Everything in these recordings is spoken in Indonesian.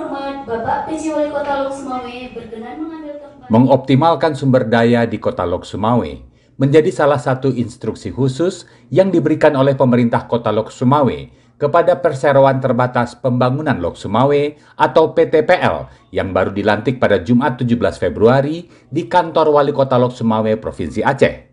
terhormat, Bapak PJ Wali Kota Lok Sumawe berkenan mengambil tempat. Mengoptimalkan sumber daya di Kota Lok Sumawe menjadi salah satu instruksi khusus yang diberikan oleh pemerintah Kota Lok Sumawe kepada Perseroan Terbatas Pembangunan Lok Sumawe atau PTPL yang baru dilantik pada Jumat 17 Februari di kantor Wali Kota Lok Sumawe Provinsi Aceh.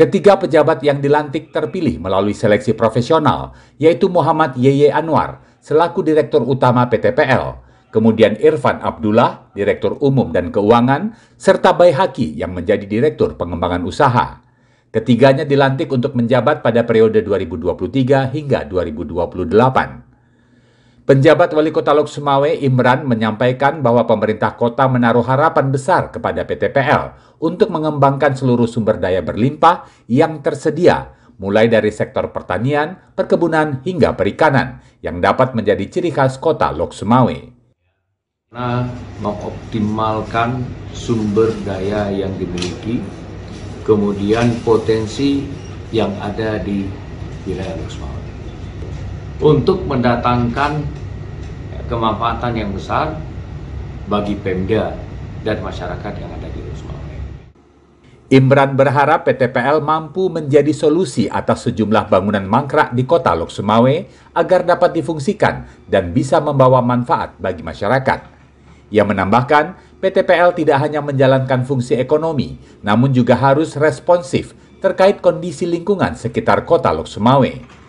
Ketiga pejabat yang dilantik terpilih melalui seleksi profesional, yaitu Muhammad Yeye Anwar selaku Direktur Utama PTPL, kemudian Irfan Abdullah, Direktur Umum dan Keuangan, serta Baihaqi yang menjadi Direktur Pengembangan Usaha. Ketiganya dilantik untuk menjabat pada periode 2023 hingga 2028. Penjabat Wali Kota Lok Sumawe Imran menyampaikan bahwa pemerintah kota menaruh harapan besar kepada PTPL untuk mengembangkan seluruh sumber daya berlimpah yang tersedia, mulai dari sektor pertanian, perkebunan, hingga perikanan, yang dapat menjadi ciri khas kota Lok Sumawe. Mengoptimalkan sumber daya yang dimiliki, kemudian potensi yang ada di wilayah Lok Sumawe, untuk mendatangkan kemanfaatan yang besar bagi Pemda dan masyarakat yang ada di Lok Sumawe. Imran berharap PTPL mampu menjadi solusi atas sejumlah bangunan mangkrak di kota Lok Sumawe agar dapat difungsikan dan bisa membawa manfaat bagi masyarakat. Ia menambahkan, PTPL tidak hanya menjalankan fungsi ekonomi, namun juga harus responsif terkait kondisi lingkungan sekitar kota Lok Sumawe.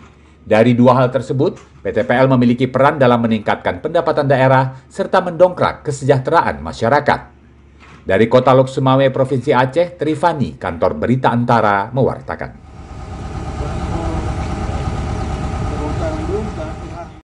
Dari dua hal tersebut, PTPL memiliki peran dalam meningkatkan pendapatan daerah serta mendongkrak kesejahteraan masyarakat. Dari Kota Lok Sumawe, Provinsi Aceh, Trifani, Kantor Berita Antara, mewartakan.